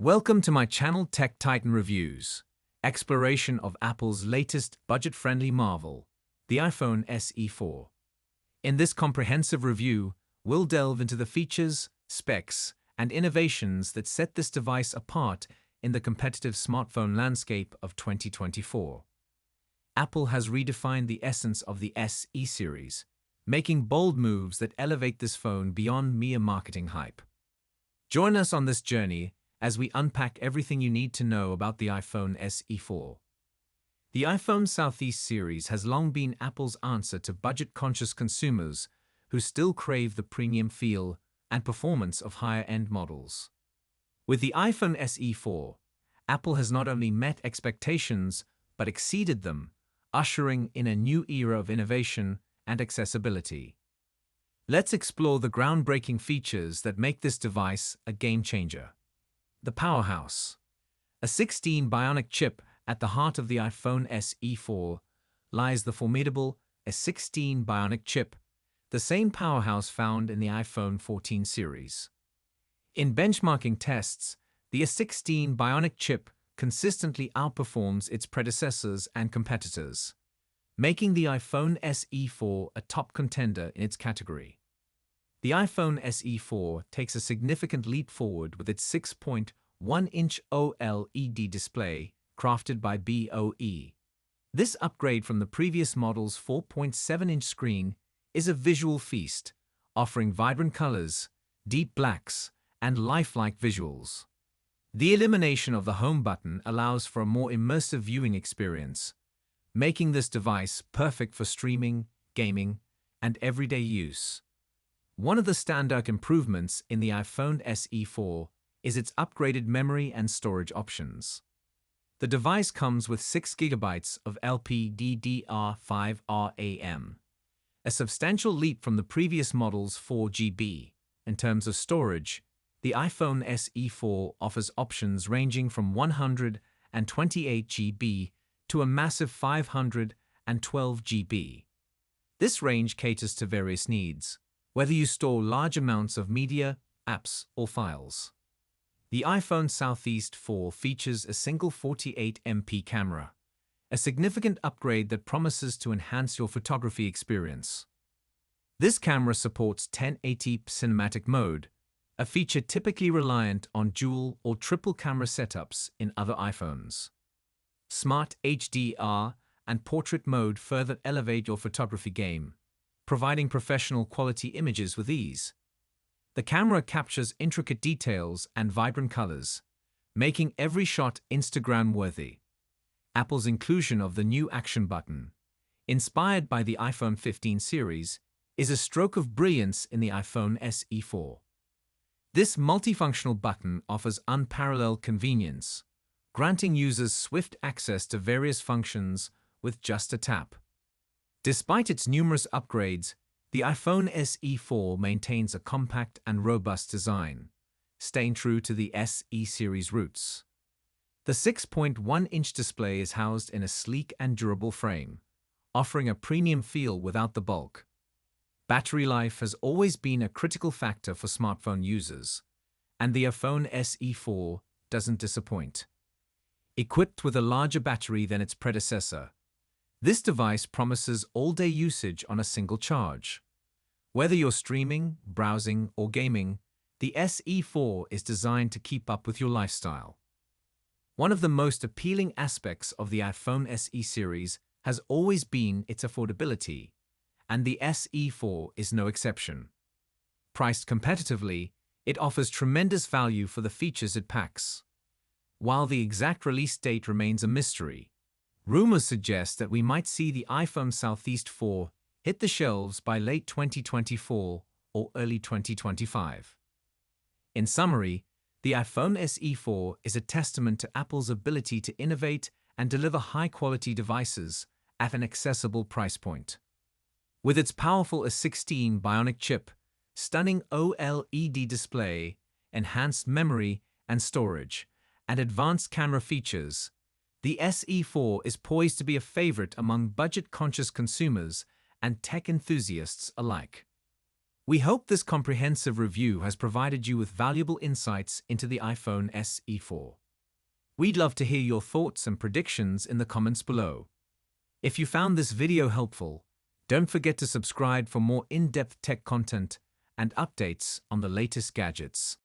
Welcome to my channel Tech Titan Reviews, exploration of Apple's latest budget-friendly marvel, the iPhone SE 4. In this comprehensive review, we'll delve into the features, specs, and innovations that set this device apart in the competitive smartphone landscape of 2024. Apple has redefined the essence of the SE series, making bold moves that elevate this phone beyond mere marketing hype. Join us on this journey as we unpack everything you need to know about the iPhone SE 4. The iPhone Southeast series has long been Apple's answer to budget-conscious consumers who still crave the premium feel and performance of higher-end models. With the iPhone SE 4, Apple has not only met expectations but exceeded them, ushering in a new era of innovation and accessibility. Let's explore the groundbreaking features that make this device a game-changer. The powerhouse. A 16 Bionic chip at the heart of the iPhone SE 4 lies the formidable A16 Bionic chip, the same powerhouse found in the iPhone 14 series. In benchmarking tests, the A16 Bionic chip consistently outperforms its predecessors and competitors, making the iPhone SE 4 a top contender in its category. The iPhone SE 4 takes a significant leap forward with its 6.1-inch OLED display, crafted by BOE. This upgrade from the previous model's 4.7-inch screen is a visual feast, offering vibrant colors, deep blacks, and lifelike visuals. The elimination of the home button allows for a more immersive viewing experience, making this device perfect for streaming, gaming, and everyday use. One of the standout improvements in the iPhone SE 4 is its upgraded memory and storage options. The device comes with 6 GB of LPDDR5 RAM, a substantial leap from the previous model's 4 GB. In terms of storage, the iPhone SE 4 offers options ranging from 128 GB to a massive 512 GB. This range caters to various needs, whether you store large amounts of media, apps, or files. The iPhone Southeast 4 features a single 48MP camera, a significant upgrade that promises to enhance your photography experience. This camera supports 1080p cinematic mode, a feature typically reliant on dual or triple camera setups in other iPhones. Smart HDR and portrait mode further elevate your photography game, providing professional quality images with ease. The camera captures intricate details and vibrant colors, making every shot Instagram-worthy. Apple's inclusion of the new Action button, inspired by the iPhone 15 series, is a stroke of brilliance in the iPhone SE 4. This multifunctional button offers unparalleled convenience, granting users swift access to various functions with just a tap. Despite its numerous upgrades, the iPhone SE 4 maintains a compact and robust design, staying true to the SE series roots. The 6.1-inch display is housed in a sleek and durable frame, offering a premium feel without the bulk. Battery life has always been a critical factor for smartphone users, and the iPhone SE 4 doesn't disappoint. Equipped with a larger battery than its predecessor, this device promises all-day usage on a single charge. Whether you're streaming, browsing, or gaming, the SE 4 is designed to keep up with your lifestyle. One of the most appealing aspects of the iPhone SE series has always been its affordability, and the SE 4 is no exception. Priced competitively, it offers tremendous value for the features it packs. While the exact release date remains a mystery, rumors suggest that we might see the iPhone Southeast 4 hit the shelves by late 2024 or early 2025. In summary, the iPhone SE 4 is a testament to Apple's ability to innovate and deliver high-quality devices at an accessible price point. With its powerful A16 Bionic chip, stunning OLED display, enhanced memory and storage, and advanced camera features, the SE 4 is poised to be a favorite among budget-conscious consumers and tech enthusiasts alike. We hope this comprehensive review has provided you with valuable insights into the iPhone SE4. We'd love to hear your thoughts and predictions in the comments below. If you found this video helpful, don't forget to subscribe for more in-depth tech content and updates on the latest gadgets.